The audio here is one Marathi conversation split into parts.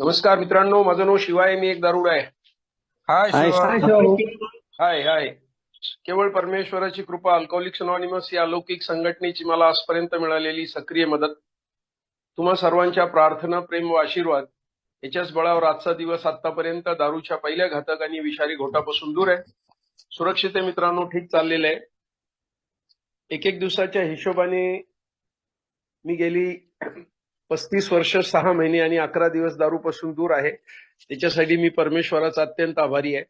नमस्कार मित्रांनो, माझं नाव शिवाय, मी एक दारुड आहे. हाय हाय शिवा. हाय हाय. केवळ परमेश्वराची कृपा, अल्कोहोलिक्स अनॉनिमस या अलौकिक संघटनेची मला आजपर्यंत मिळालेली सक्रिय मदत, तुम्हा सर्वांच्या प्रार्थना, प्रेम व आशीर्वाद याच्याच बळावर आजचा दिवस आतापर्यंत दारूच्या पहिल्या घातक आणि विषारी घोटापासून दूर आहे. सुरक्षित आहे मित्रांनो, ठीक चाललेलं आहे. एक दिवसाच्या हिशोबाने मी गेली 35 वर्ष 6 महिने आणि 11 दिवस दारूपासून दूर आहे. त्याच्यासाठी मी परमेश्वराचा अत्यंत आभारी आहे.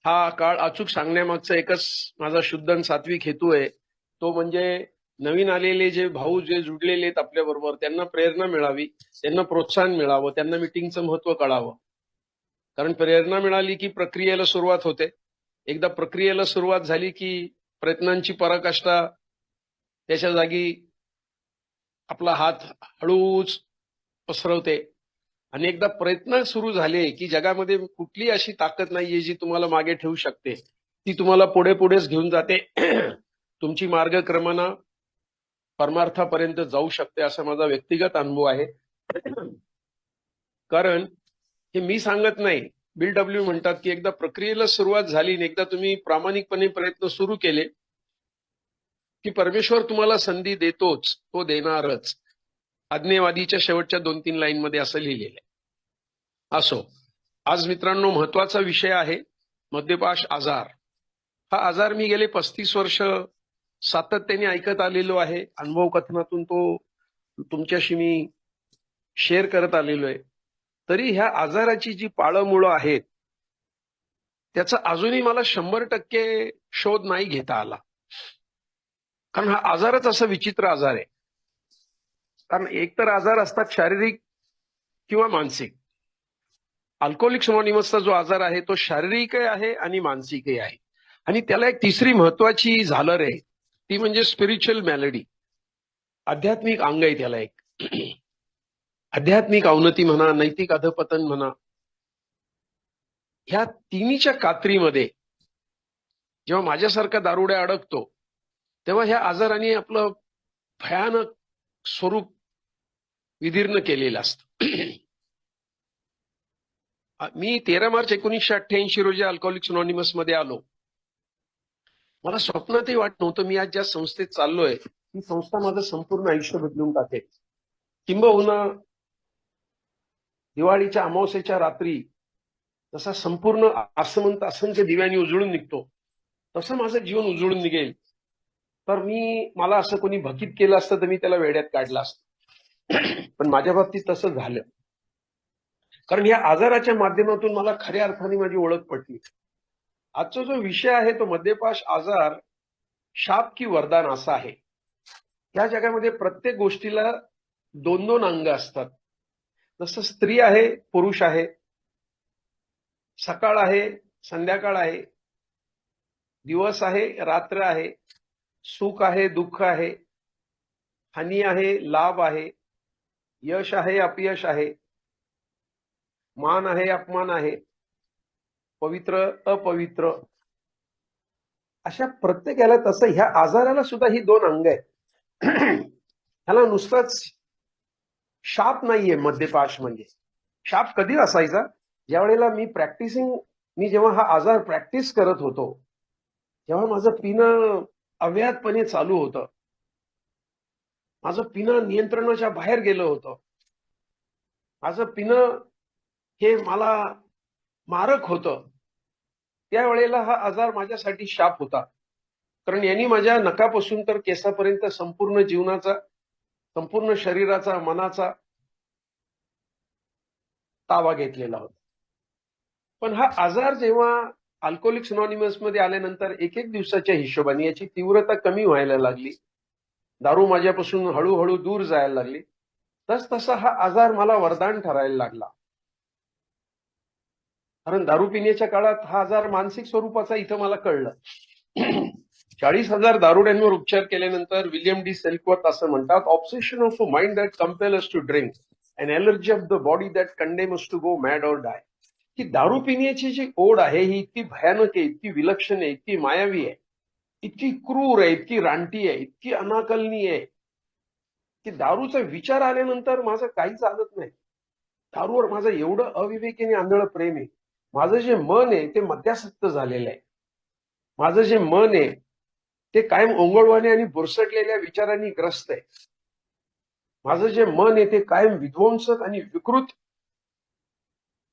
हा काळ अचूक सांगण्यामागचा एकच माझा शुद्ध आणि सात्विक हेतू आहे, तो म्हणजे नवीन आलेले जे भाऊ जे जुडलेले आहेत आपल्या बरोबर, त्यांना प्रेरणा मिळावी, त्यांना प्रोत्साहन मिळावं, त्यांना मिटिंगचं महत्व कळावं. कारण प्रेरणा मिळाली की प्रक्रियेला सुरुवात होते. एकदा प्रक्रियेला सुरुवात झाली की प्रयत्नांची पराकाष्ठा त्याच्या जागी आपला हात हळूच पसरवते. आणि एकदा प्रयत्न सुरू झाले की जगामध्ये कुठली अशी ताकद नाहीये जी तुम्हाला मागे ठेवू शकते. ती तुम्हाला पुढेच घेऊन जाते. तुमची मार्गक्रमणा परमार्थापर्यंत जाऊ शकते, असा माझा व्यक्तिगत अनुभव आहे. कारण हे मी सांगत नाही, बिल डब्ल्यू म्हणतात की एकदा प्रक्रियेला सुरुवात झाली आणि एकदा तुम्ही प्रामाणिकपणे प्रयत्न सुरू केले की परमेश्वर तुम्हाला संधी देतोच, तो देणारच. आज्ञेवादीच्या शेवटच्या 2-3 लाईनमध्ये असं लिहिलेलं आहे. असो, आज मित्रांनो महत्वाचा विषय आहे मद्यपाश आजार. हा आजार मी गेले 35 वर्ष सातत्याने ऐकत आलेलो आहे. अनुभव कथनातून तो तुमच्याशी मी शेअर करत आलेलो आहे. तरी ह्या आजाराची जी पाळंमुळं आहेत त्याचा अजूनही मला 100% शोध नाही घेता आला. कारण हा आजारच असा विचित्र आजार आहे. कारण एकतर आजार असतात शारीरिक किंवा मानसिक. अल्कोहोलिक्स अनॉनिमसचा जो आजार आहे तो शारीरिकही आहे आणि मानसिकही आहे. आणि त्याला एक तिसरी महत्वाची झालर आहे, ती म्हणजे स्पिरिच्युअल मॅलडी. आध्यात्मिक अंग आहे त्याला एक. आध्यात्मिक अवनती म्हणा, नैतिक अधपतन म्हणा, ह्या तिन्हीच्या कात्रीमध्ये जेव्हा माझ्यासारखा दारुड्या अडकतो तेव्हा ह्या आजाराने आपलं भयानक स्वरूप विदीर्ण केलेलं असतं. मी 13 मार्च 1988 रोजी अल्कोहोलिक्स अनॉनिमस मध्ये आलो. मला स्वप्नातही वाटत नव्हतं मी आज ज्या संस्थेत चाललोय ती संस्था माझं संपूर्ण आयुष्य बदलून टाकेल. किंबहुना दिवाळीच्या अमावस्येच्या रात्री जसा संपूर्ण आसमंत असंख्य दिव्यांनी उजळून निघतो तसं माझं जीवन उजळून निघेल. तर मला असं कोणी भकीत केलं असतं तर मी त्याला वेड्यात काढलं असतं. पण माझ्या बाबतीत तसं झालं. कारण या आजाराच्या माध्यमातून मला खऱ्या अर्थाने माझी ओळख पटली. आजचा जो विषय आहे तो मद्यपाश आजार शाप की वरदान असा आहे. या जगामध्ये प्रत्येक गोष्टीला 2-2 अंग असतात. जसं स्त्री आहे, पुरुष आहे, सकाळ आहे, संध्याकाळ आहे, दिवस आहे, रात्र आहे, सुख आहे, दुःख आहे, हानी आहे, लाभ आहे, यश आहे, अपयश आहे, मान आहे, अपमान आहे, पवित्र अपवित्र. अशा प्रत्येकाला तसं ह्या आजाराला सुद्धा ही 2 अंग आहेत. ह्याला नुसताच शाप नाहीये मद्यपाश म्हणजे. शाप कधी असायचा? ज्या वेळेला मी जेव्हा हा आजार प्रॅक्टिस करत होतो तेव्हा माझं पिणं अव्याहतपणे चालू होतं. माझं पिणं नियंत्रणाच्या बाहेर गेलं होतं. माझं पिणं हे मला मारक होतं. त्यावेळेला हा आजार माझ्यासाठी शाप होता. कारण यांनी माझ्या नखापासून तर केसापर्यंत संपूर्ण जीवनाचा, संपूर्ण शरीराचा, मनाचा ताबा घेतलेला होता. पण हा आजार जेव्हा अल्कोहोलिक्स अनॉनिमस मध्ये आल्यानंतर एक दिवसाच्या हिशोबाने याची तीव्रता कमी व्हायला लागली. दारू माझ्यापासून हळूहळू दूर जायला लागली. तसा हा आजार मला वरदान ठरायला लागला. कारण दारू पिण्याच्या काळात हा आजार मानसिक स्वरूपाचा इथं मला कळलं. 40,000 दारुड्यांवर उपचार केल्यानंतर विल्यम डी सेल्कवर्थ असं म्हणतात, obsession of a mind that compel us to drink, an allergy of the body that condemn us to go mad or die. की दारू पिण्याची जी ओढ आहे ही इतकी भयानक आहे, इतकी विलक्षण आहे, इतकी मायावी आहे, इतकी क्रूर आहे, इतकी रानटी आहे, इतकी अनाकलनीय आहे की दारूचा विचार आल्यानंतर माझं काही चालत नाही. दारूवर माझं एवढं अविवेकीने आंधळ प्रेम आहे. माझं जे मन आहे ते मद्यासक्त झालेलं आहे. माझं जे मन आहे ते कायम ओंगळवाणे आणि बुरसटलेल्या विचारांनी ग्रस्त आहे. माझं जे मन आहे ते कायम विध्वंसक आणि विकृत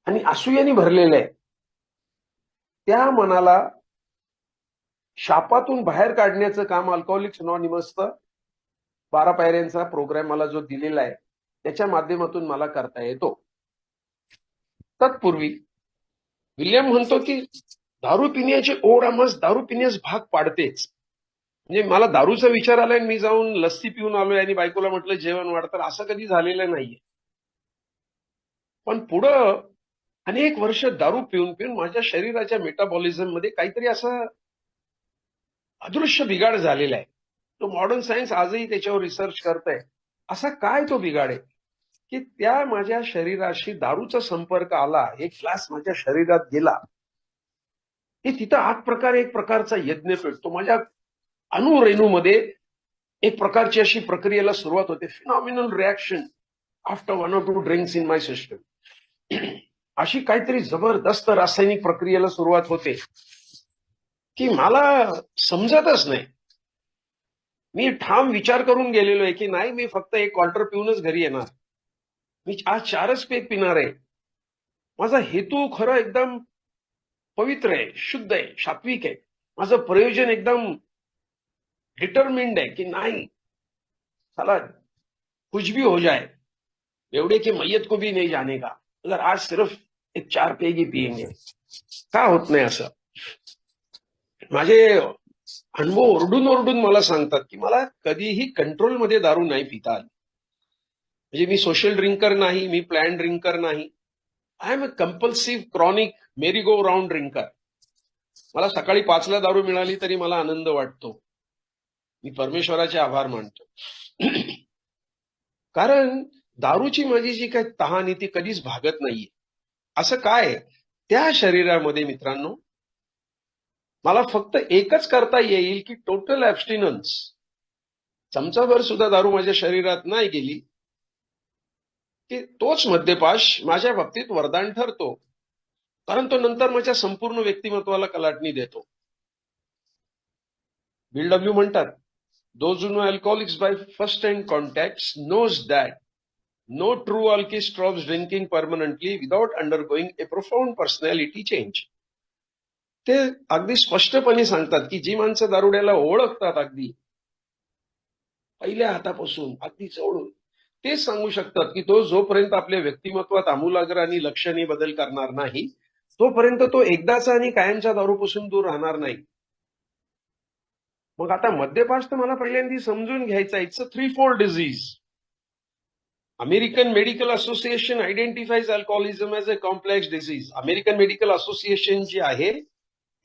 आणि असूयाने भरलेलं आहे. त्या मनाला शापातून बाहेर काढण्याचं काम अल्कोहोलिक्स अनॉनिमसचं 12 पायऱ्यांचा प्रोग्राम मला जो दिलेला आहे त्याच्या माध्यमातून मला करता येतो. तत्पूर्वी विल्यम म्हणतो की दारू पिण्याची ओढ आम्हाला दारू पिण्यास भाग पाडतेच. म्हणजे मला दारूचा विचार आलाय आणि मी जाऊन लस्सी पिऊन आलोय आणि बायकोला म्हटलं जेवण वाढ, तर असं कधी झालेलं नाहीये. पण पुढं अनेक वर्ष दारू पिऊन पिऊन माझ्या शरीराच्या मेटाबॉलिझम मध्ये काहीतरी असं अदृश्य बिघाड झालेला आहे. तो मॉडर्न सायन्स आजही त्याच्यावर रिसर्च करतंय. असा काय तो बिघाड आहे की त्या माझ्या शरीराशी दारूचा संपर्क आला, एक ग्लास माझ्या शरीरात गेला की तिथं आठ प्रकारे एक प्रकारचा यज्ञ पेटतो. माझ्या अणुरेणूमध्ये एक प्रकारची अशी प्रक्रियेला सुरुवात होते. Phenomenal reaction after 1 or 2 drinks in my system. अशी काहीतरी जबरदस्त रासायनिक प्रक्रियेला सुरुवात होते की मला समजतच नाही. मी ठाम विचार करून गेलेलो आहे की नाही, मी फक्त एक क्वार्टर पिऊनच घरी येणार. मी आज 4च पेग पिणार आहे. माझा हेतू खरं एकदम पवित्र आहे, शुद्ध आहे, सात्विक आहे. माझं प्रयोजन एकदम डिटरमिन्ड है कि नहीं, साला कुछ भी हो जाए, एवढे की मैयत को भी नहीं जाने का, अगर आज सिर्फ एक 4 पेग ही पियेंगे. का होत नाही असं? माझे अनुभव ओरडून ओरडून मला सांगतात की मला कधीही कंट्रोलमध्ये दारू नाही पिता आली. म्हणजे मी सोशल ड्रिंकर नाही, मी प्लॅन ड्रिंकर नाही. I am a compulsive chronic merry go round drinker. मला सकाळी 5ला दारू मिळाली तरी मला आनंद वाटतो. मी परमेश्वराचे आभार मानतो. कारण दारूची माझी जी काही तहान आहे ती कधीच भागत नाहीये. असं काय त्या शरीरामध्ये मित्रांनो, मला फक्त एकच करता येईल की टोटल ॲब्स्टिनन्स. चमचाभर सुद्धा दारू माझ्या शरीरात नाही गेली की तोच मद्यपाश माझ्या बाबतीत वरदान ठरतो. कारण तो नंतर माझ्या संपूर्ण व्यक्तिमत्वाला कलाटणी देतो. बिल डब्ल्यू म्हणतात, those who know alcoholics by first hand contacts knows that no true alcoholic stops drinking permanently without undergoing a profound personality change. ते अगदी स्पष्टपणे सांगतात की जी माणसं दारुड्याला ओळखतात अगदी पहिल्या हातापासून अगदी जवळून, ते सांगू शकतात की तो जोपर्यंत आपल्या व्यक्तिमत्वात आमूलाग्र आणि लक्षणीय बदल करणार नाही तोपर्यंत तो एकदाचा आणि कायमच्या दारूपासून दूर राहणार नाही. मग आता मद्यपाश तर मला पहिल्यांदा समजून घ्यायचा. It's a 3-4 disease. American medical association identifies alcoholism as a complex disease. American medical association जी आहे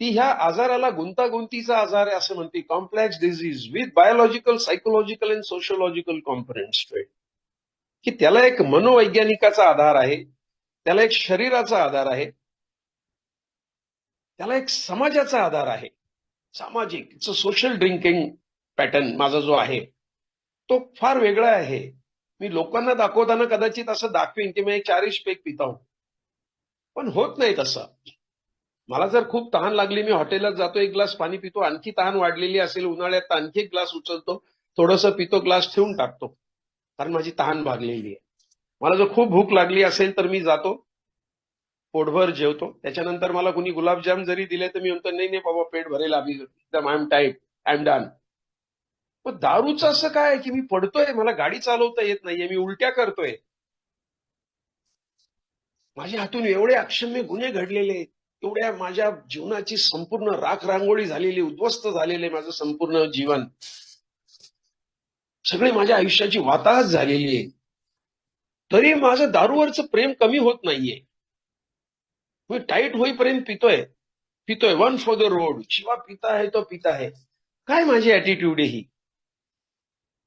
ती ह्या आजाराला गुंतागुंतीचा आजार आहे असं म्हणते. Complex disease with biological, psychological and sociological components. की त्याला एक मनोवैज्ञानिकाचा आधार आहे, त्याला एक शरीराचा आधार आहे, त्याला एक समाजाचा आधार आहे. सामाजिक it's a social drinking pattern माझा जो आहे तो फार वेगळा आहे. मी लोकांना दाखवताना कदाचित असं दाखवेन की मी एक 4 पेग पिता हूं, पण होत नाही तसं. मला जर खूप तहान लागली, मी हॉटेलात जातो, एक ग्लास पाणी पितो. आणखी तहान वाढलेली असेल उन्हाळ्यात तर आणखी एक ग्लास उचलतो, थोडंसं पितो, ग्लास ठेवून टाकतो, कारण माझी तहान भागलेली आहे. मला जर खूप भूक लागली असेल तर मी जातो, पोटभर जेवतो. त्याच्यानंतर मला कुणी गुलाबजाम जरी दिले तर मी म्हणतो नाही नाही बाबा, पेट भरेल, आम्ही एकदम I am tight, I am done. पण दारूचं असं काय की मी पडतोय, मला गाडी चालवता येत नाहीये, मी उलट्या करतोय, माझ्या हातून एवढे अक्षम्य गुन्हे घडलेले आहेत, एवढ्या माझ्या जीवनाची संपूर्ण राख रांगोळी झालेली, उद्ध्वस्त झालेले माझं संपूर्ण जीवन, सगळी माझ्या आयुष्याची वाताहत झालेली आहे. तरी माझं दारूवरचं प्रेम कमी होत नाहीये. मी टाईट होईपर्यंत पितोय पितोय. वन फॉर द रोड, शिवा पिता है तो पिता है. काय माझी ऍटिट्यूड आहे ही?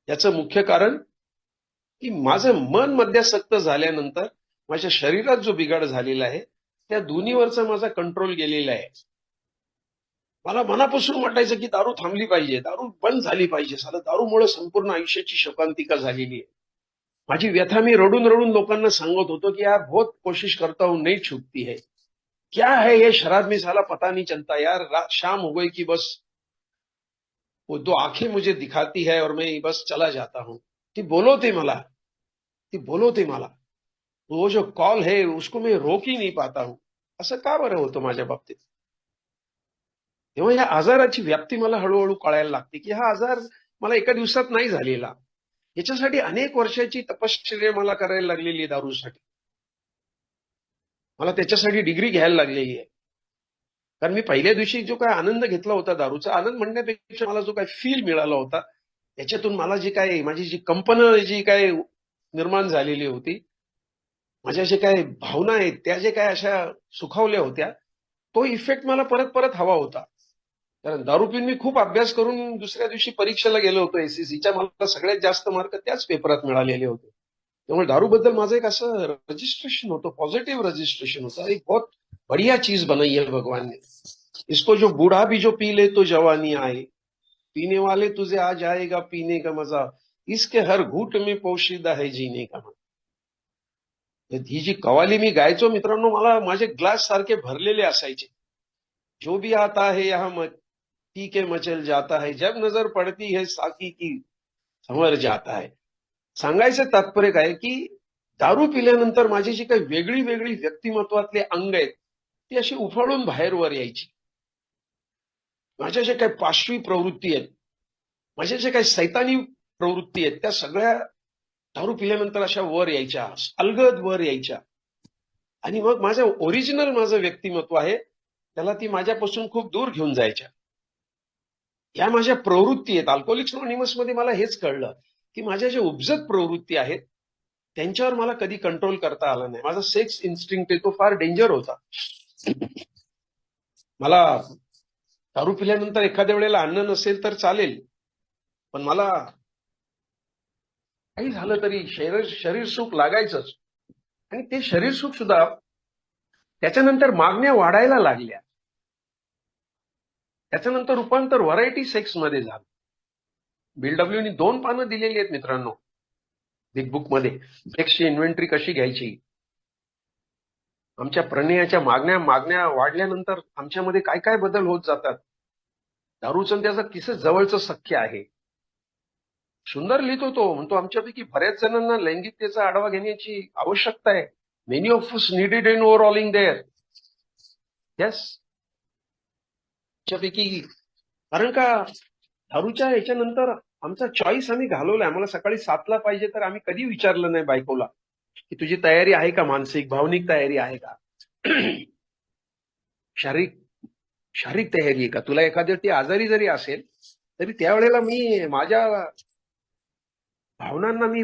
याचं मुख्य कारण की माझं मन मद्यासक्त झाल्यानंतर माझ्या शरीरात जो बिघाड झालेला आहे त्या दोन्हीवरचा माझा कंट्रोल गेलेला आहे. मला मनापासून वाटायचं की दारू थांबली पाहिजे, दारू बंद झाली पाहिजे. साला दारूमुळे संपूर्ण आयुष्याची शोकांतिका झालेली आहे. माझी व्यथा मी रडून रडून लोकांना सांगत होतो की यार बहुत कोशिश करता हूं नहीं छूटती है, क्या है ये शराब में साला पता नहीं चलता यार, शाम हो गई कि बस वो दो आंखें मुझे दिखाती है और मैं बस चला जाता हूं. ती बोलवते मला, ती बोलवते मला. वो जो कॉल है उसको मैं रोक ही नहीं पाता हूं. असं का बरं होतं माझ्या बाबतीत? तेव्हा या आजाराची व्याप्ती मला हळूहळू कळायला लागते की हा आजार मला एका दिवसात नाही झालेला. याच्यासाठी अनेक वर्षाची तपश्चर्या मला करायला लागलेली आहे दारूसाठी. मला त्याच्यासाठी डिग्री घ्यायला लागलेली आहे. कारण मी पहिल्या दिवशी जो काय आनंद घेतला होता दारूचा, आनंद म्हणण्यापेक्षा मला जो काय फील मिळाला होता, त्याच्यातून मला जी काय माझी जी कंपन जी काय निर्माण झालेली होती, माझ्या जे काय भावना आहेत त्या जे काय अशा सुखावल्या होत्या, तो इफेक्ट मला परत परत हवा होता. कारण दारू पिऊन मी खूप अभ्यास करून दुसऱ्या दिवशी परीक्षेला गेलो होतो एसएससीच्या. मला सगळ्यात जास्त मार्क त्याच पेपरात मिळालेले होते. त्यामुळे दारूबद्दल माझं एक असं रजिस्ट्रेशन होतं, पॉझिटिव्ह रजिस्ट्रेशन होतं. एक बहुत बढ़िया चीज बनाई है भगवान ने. इसको जो बूढ़ा भी जो पी ले तो जवानी आए, पीने वाले तुझे आ जाएगा पीने का मजा, इसके हर घूट में पोशीदा है जीने का मजा. ही जी कवाली मी गायचो मित्रांनो, मला माझे ग्लास सारखे भरलेले असायचे. जो भी आता है यहाँ पी के मचल जाता है, जब नजर पडती है साकी की समर जाता है. सांगायचं तात्पर्य काय की दारू पिल्यानंतर माझी जी काही वेगळी वेगळी व्यक्तिमत्वातले अंग आहेत ती अशी उफाळून बाहेर वर यायची. माझ्या ज्या काही पाशवी प्रवृत्ती आहेत, माझ्या ज्या काही सैतानी प्रवृत्ती आहेत, त्या सगळ्या दारू पिल्यानंतर अशा वर यायच्या, अलगद वर यायच्या. आणि मग माझं व्यक्तिमत्व आहे त्याला ती माझ्यापासून खूप दूर घेऊन जायच्या. या माझ्या प्रवृत्ती आहेत. अल्कोहोलिक्स अनॉनिमस मध्ये मला हेच कळलं की माझ्या ज्या उपजत प्रवृत्ती आहेत त्यांच्यावर मला कधी कंट्रोल करता आला नाही. माझा सेक्स इन्स्टिंक्ट आहे तो फार डेंजर होता. मला दारू पिल्यानंतर एखाद्या वेळेला अन्न नसेल तर चालेल, पण मला काही झालं तरी शरीर सुख लागायचंच. आणि ते शरीर सुख सुद्धा त्याच्यानंतर मागण्या वाढायला लागल्या. त्याच्यानंतर रूपांतर व्हरायटी सेक्स मध्ये झालं. बीएलडब्ल्यूनी 2 पानं दिलेली आहेत मित्रांनो बिग बुक मध्ये, सेक्सची इन्व्हेंटरी कशी घ्यायची. आमच्या प्रणयाच्या मागण्या वाढल्यानंतर आमच्यामध्ये काय काय बदल होत जातात. दारूचं त्याचं किती जवळचं सख्य आहे. सुंदर लिहितो तो, म्हणतो आमच्यापैकी बऱ्याच जणांना लैंगिकतेचा आढावा घेण्याची आवश्यकता आहे. Many of us needed in overhauling there. Yes, आमच्यापैकी, कारण का दारूच्या याच्यानंतर आमचा चॉईस आम्ही घालवलाय. आम्हाला सकाळी 7ला पाहिजे तर आम्ही कधी विचारलं नाही बायकोला की तुझी तयारी आहे का, मानसिक भावनिक तयारी आहे का, शारीरिक शारीरिक तयारी आहे का. तुला एखाद्या ती आजारी जरी असेल तरी त्यावेळेला मी माझ्या भावनांना मी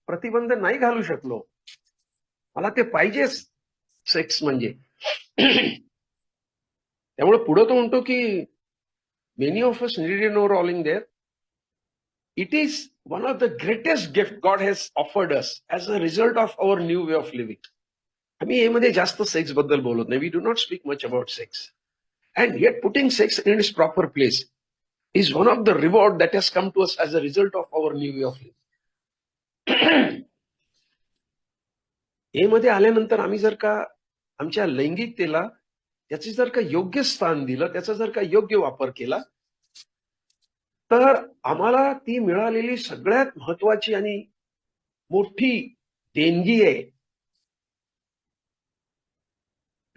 प्रतिबंध नाही घालू शकलो. मला ते पाहिजेच सेक्स म्हणजे. त्यामुळे पुढे तो म्हणतो की many of us need in overhauling there. It is one of the greatest gift God has offered us as a result of our new way of living. आम्ही यामध्ये जास्त सेक्स बद्दल बोलत नाही. We do not speak much about sex. And yet putting sex in its proper place is one of the reward that has come to us as a result of our new way of living. हे मध्ये आल्यानंतर आम्ही जर का आमच्या लैंगिकतेला त्याचे जर का योग्य स्थान दिलं, त्याचा जर का योग्य वापर केला, तर आम्हाला ती मिळालेली सगळ्यात महत्वाची आणि मोठी देणगी आहे.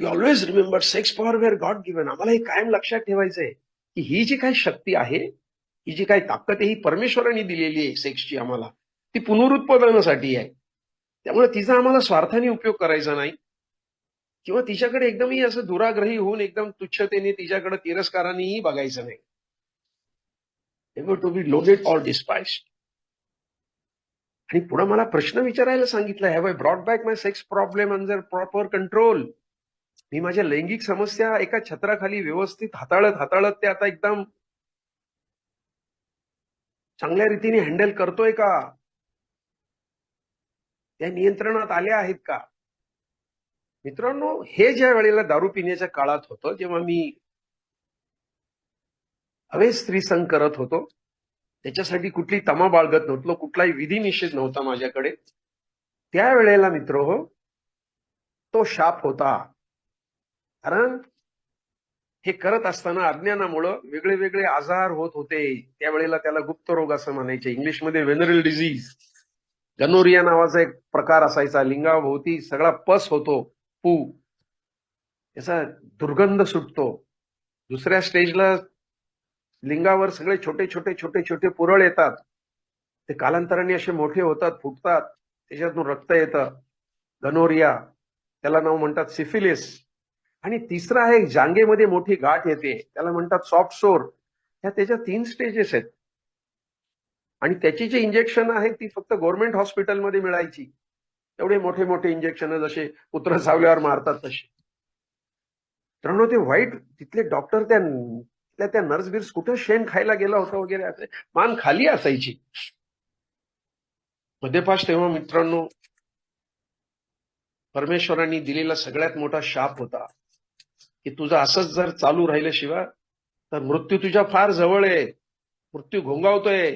We always remember sex power where God given. आम्हाला हे कायम लक्षात ठेवायचंय की ही जी काही शक्ती आहे, ही जी काही ताकद आहे, ही परमेश्वराने दिलेली आहे सेक्सची आम्हाला. ती पुनरुत्पादनासाठी आहे. त्यामुळे तिचा आम्हाला स्वार्थाने उपयोग करायचा नाही किंवा तिच्याकडे एकदमही असं दुराग्रही होऊन एकदम तुच्छतेने तिच्याकडे तिरस्कारानेही बघायचं नाही. Ever to be loaded or despised. आणि पुढे मला प्रश्न विचारायला सांगितलं, have I brought back my sex problem under proper control. मी माझ्या लैंगिक समस्या एका छत्राखाली व्यवस्थित हाताळत ते आता एकदम चांगल्या रीतीने हँडल करतोय का, त्या नियंत्रणात आल्या आहेत का. मित्रांनो, हे ज्या वेळेला दारू पिण्याच्या काळात होतं, जेव्हा मी अवैध स्त्रीसंग करत होतो, त्याच्यासाठी कुठली तमा बाळगत नव्हतो, कुठलाही विधी निषेध नव्हता माझ्याकडे. त्यावेळेला मित्र हो, तो शाप होता. कारण हे करत असताना अज्ञानामुळं वेगळे वेगळे आजार होत होते. त्यावेळेला त्याला गुप्त रोग असं म्हणायचे, इंग्लिशमध्ये व्हेनरल डिझीज. गनोरिया नावाचा एक प्रकार असायचा, लिंगाभोवती सगळा पस होतो, पू, त्याचा दुर्गंध सुटतो. दुसऱ्या स्टेजला लिंगावर सगळे छोटे छोटे छोटे छोटे पुरळ येतात. ते कालांतराने असे मोठे होतात, फुटतात, त्याच्यातून रक्त येतं. गनोरिया, त्याला नाव म्हणतात सिफिलिस. आणि तिसरा आहे जांगेमध्ये मोठी गाठ येते, त्याला म्हणतात सॉफ्ट सोर. ह्या त्याच्या 3 स्टेजेस आहेत. आणि त्याची जी इंजेक्शन आहे ती फक्त गव्हर्नमेंट हॉस्पिटलमध्ये मिळायची. एवढे मोठे मोठे इंजेक्शन जसे कुत्र चावल्यावर मारतात तसे. तर ते वाईट, तिथले डॉक्टर त्या नर्स बिर्स कुठं शेण खायला गेला होता वगैरे असे मान खाली असायची. मध्यपाश तेव्हा मित्रांनो परमेश्वरांनी दिलेला सगळ्यात मोठा शाप होता की तुझं असंच जर चालू राहिलं शिवा तर मृत्यू तुझ्या फार जवळ आहे. मृत्यू घोंगावतोय.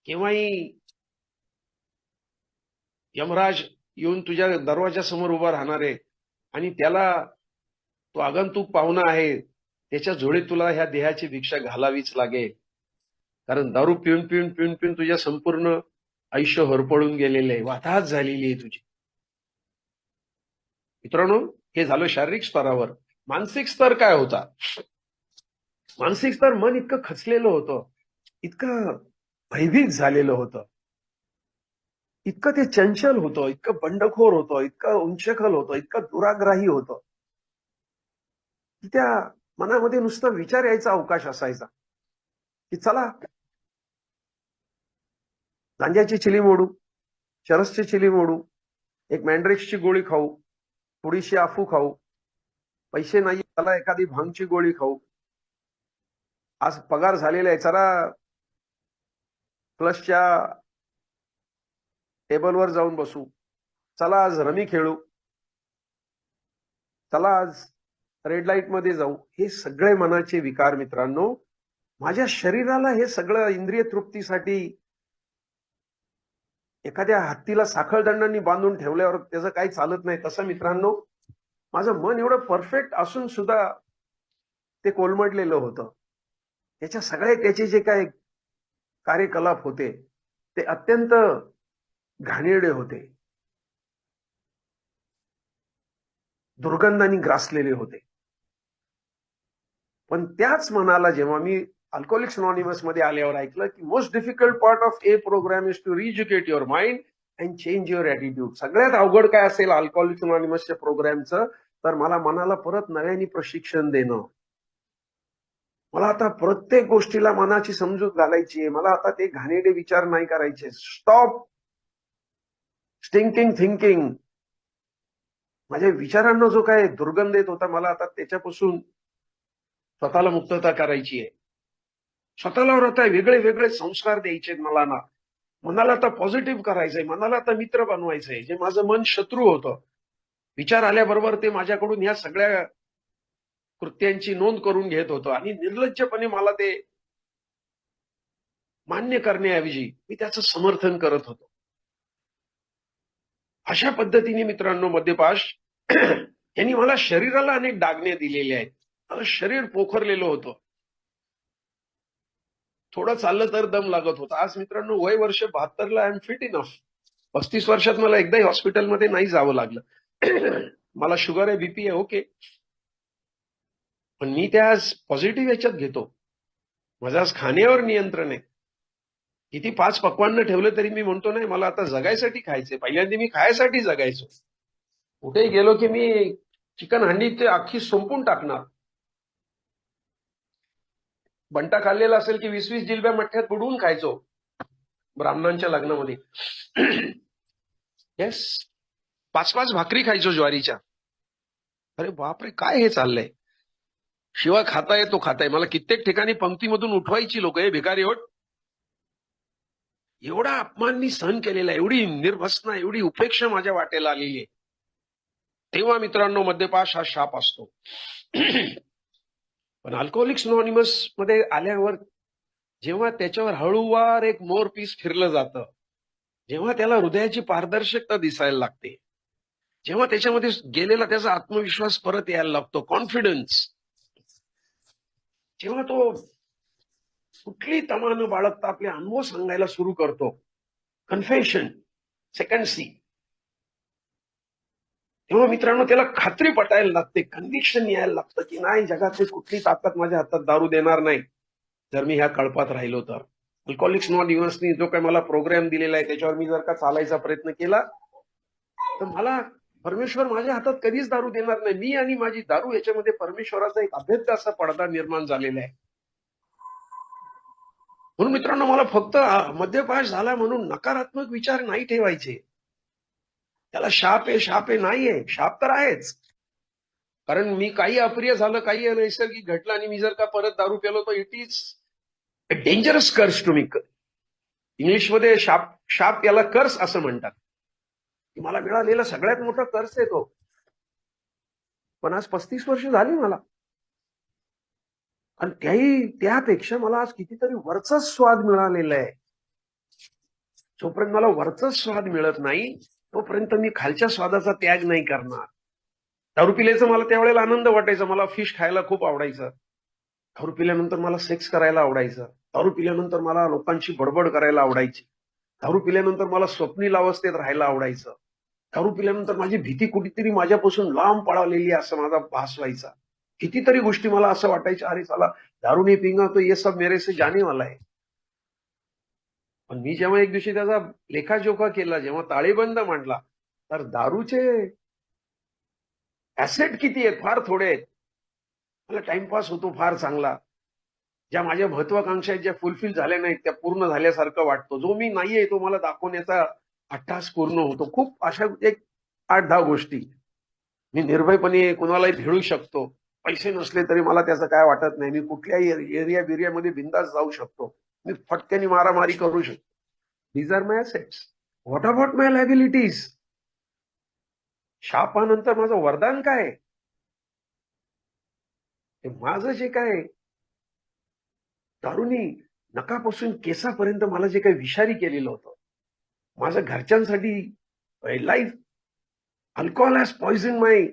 केव्हाही यमराज येऊन तुझ्या दरवाजासमोर उभा राहणार आहे आणि त्याला तो आगंतुक पाहुणा आहे, त्याच्या जोडीत तुला ह्या देहाची भिक्षा घालावीच लागेल. कारण दारू पिऊन पिऊन पिऊन पिऊन तुझ्या संपूर्ण आयुष्य होरपळून गेलेलं आहे, वाताहत झालेली आहे तुझी. मित्रांनो, हे झालं शारीरिक स्तरावर. मानसिक स्तर काय होता? मानसिक स्तर, मन इतकं खचलेलं होतं, इतकं भयभीत झालेलं होतं, इतकं ते चंचल होतं, इतकं बंडखोर होतं, इतकं उंचखल होतं, इतकं दुराग्राही होतं की त्या मनामध्ये नुसता विचार यायचा अवकाश असायचा की चला गांजाची चिली मोडू, चरसची चिली मोडू, एक मँड्रेक्सची गोळी खाऊ, थोडीशी आफू खाऊ, पैसे नाही चला एखादी भांगची गोळी खाऊ, आज पगार झालेला आहे चला प्लसच्या टेबलवर जाऊन बसू, चला आज रमी खेळू, चला आज रेड लाईट मध्ये जाऊ. हे सगळे मनाचे विकार मित्रांनो. माझ्या शरीराला हे सगळं इंद्रिय तृप्तीसाठी एखाद्या हत्तीला साखळदंडांनी बांधून ठेवल्यावर त्याचं काही चालत नाही तसं मित्रांनो माझं मन एवढं परफेक्ट असून सुद्धा ते कोलमडलेलं होतं. त्याच्या सगळे त्याचे जे काही कार्यकलाप होते ते अत्यंत घाणेरडे होते, दुर्गंधाने ग्रासलेले होते. पण त्याच मनाला जेव्हा मी अल्कोहोलिक्स अनॉनिमस मध्ये आल्यावर ऐकलं की most difficult part of a programme is to reeducate your mind and change your attitude. सगळ्यात अवघड काय असेल अल्कोहोलिक्स अनॉनिमसच्या प्रोग्रामचं, तर मला मनाला परत नव्याने प्रशिक्षण देणं. मला आता प्रत्येक गोष्टीला मनाची समजूत घालायची आहे. मला आता ते घाणेरडे विचार नाही करायचे. Stop stinking thinking. माझ्या विचारांना जो काय दुर्गंध येत होता मला आता त्याच्यापासून स्वतःला मुक्तता करायची आहे. स्वतःला आता वेगळे वेगळे संस्कार द्यायचे मला ना. मनाला आता पॉझिटिव्ह करायचंय, मनाला आता मित्र बनवायचंय. जे माझं मन शत्रू होतं, विचार आल्याबरोबर ते माझ्याकडून ह्या सगळ्या कृत्यांची नोंद करून घेत होतं आणि निर्लज्जपणे मला ते मान्य करण्याऐवजी मी त्याचं समर्थन करत होतो. अशा पद्धतीने मित्रांनो मध्यपाश यांनी मला शरीराला अनेक डागणे दिलेले आहेत. मला शरीर पोखरलेलं होतं. थोडं चाललं तर दम लागत होता. आज मित्रांनो वय वर्ष 72ला आय एम फिट इनफ. 35 वर्षात मला एकदाही हॉस्पिटलमध्ये नाही जावं लागलं. मला शुगर आहे, बीपी आहे, ओके, पण मी त्या आज पॉझिटिव्ह याच्यात घेतो. माझं आज खाण्यावर नियंत्रण आहे. किती 5 पक्वान्न ठेवलं तरी मी म्हणतो नाही मला आता जगायसाठी खायचंय. पहिल्यांदा मी खायसाठी जगायचो. कुठेही गेलो की मी चिकन हंडी ते अख्खी संपून टाकणार. बंटा खाल्लेला असेल की 20-20 जिलब्या मठ्ठ्यात बुडवून खायचो ब्राह्मणांच्या लग्नामध्ये. येस, 5-5 भाकरी खायचो ज्वारीच्या. अरे बापरे, काय हे चाललंय. शिवाय खाताय तो खाताय. मला कित्येक ठिकाणी पंक्तीमधून उठवायची लोक, हे भिकारी होत. एवढा अपमान मी सहन केलेला, एवढी निर्भसना, एवढी उपेक्षा माझ्या वाटेला आलेली आहे. तेव्हा मित्रांनो मद्यपाश हा शाप असतो. पण अल्कोहोलिक्स अनॉनिमस मध्ये आल्यावर जेव्हा त्याच्यावर हळूवार एक मोर पीस फिरलं जातं, जेव्हा त्याला हृदयाची पारदर्शकता दिसायला लागते, जेव्हा त्याच्यामध्ये गेलेला त्याचा आत्मविश्वास परत यायला लागतो, कॉन्फिडन्स, जेव्हा तो कुठली तमा न बाळगता आपले अनुभव सांगायला सुरू करतो, कन्फेशन, सेकंड सी, तेव्हा मित्रांनो त्याला खात्री पटायला लागते, कन्व्हिक्शन यायला लागतं की नाही, जगातली कुठली ताकद माझ्या हातात दारू देणार नाही जर मी ह्या कळपात राहिलो तर. अल्कोहोलिक्स अनॉनिमसनी जो काही मला प्रोग्राम दिलेला आहे त्याच्यावर मी जर का चालायचा प्रयत्न केला तर मला परमेश्वर माझ्या हातात कधीच दारू देणार नाही. मी आणि माझी दारू याच्यामध्ये परमेश्वराचा एक अभेद्य असा पडदा निर्माण झालेला आहे. म्हणून मित्रांनो मला फक्त मद्यपाश झाला म्हणून नकारात्मक विचार नाही ठेवायचे. त्याला शाप आहे नाहीये, शाप तर आहेच. कारण मी काही अप्रिय झालं, काही नैसर्गिक घडलं आणि मी जर का परत दारू प्यालो तर इट इज अ डेंजरस कर्स टू मी. इंग्लिशमध्ये शाप शाप याला कर्स असं म्हणतात. की मला मिळालेला सगळ्यात मोठा कर्स आहे तो. पण आज 35 वर्ष झाली मला, आणि त्यापेक्षा मला आज कितीतरी वरचा स्वाद मिळालेला आहे. जोपर्यंत मला वरचा स्वाद मिळत नाही तोपर्यंत मी खालच्या स्वादाचा त्याग नाही करणार. दारू पिल्याचा मला त्यावेळेला आनंद वाटायचा. मला फिश खायला खूप आवडायचं. दारू पिल्यानंतर मला सेक्स करायला आवडायचं. दारू पिल्यानंतर मला लोकांची बडबड करायला आवडायची. दारू पिल्यानंतर मला स्वप्नील अवस्थेत राहायला आवडायचं. दारू पिल्यानंतर माझी भीती कुठेतरी माझ्यापासून लांब पळालेली असं माझा भास व्हायचा. कितीतरी गोष्टी मला असं वाटायच्या, अरे चला दारू नाही पिंगा तो ये सब मेरे से जाने वाला है. पण मी जेव्हा एक दिवशी त्याचा लेखाजोखा केला, जेव्हा ताळेबंद मांडला, तर दारूचे ऍसेट किती आहेत, फार थोडे आहेत. मला टाइमपास होतो फार चांगला. ज्या माझ्या महत्वाकांक्षा आहेत ज्या फुलफिल झाल्या नाहीत त्या पूर्ण झाल्यासारखं वाटतो. जो मी नाहीये तो मला दाखवण्याचा अट्टास पूर्ण होतो. खूप अशा एक 8-10 गोष्टी मी निर्भयपणे कुणालाही भेळू शकतो. पैसे नसले तरी मला त्याचं काय वाटत नाही. मी कुठल्याही बिरियामध्ये बिंदास जाऊ शकतो. मी फटक्याने मारामारी करू शकतो. These are my assets. What about my liabilities? शापानंतर माझं वरदान काय? ते माझं जे काय दारूनी नकापासून केसापर्यंत मला जे काही विषारी केलेलं होतं, माझ्या घरच्यांसाठी life, alcohol has poison my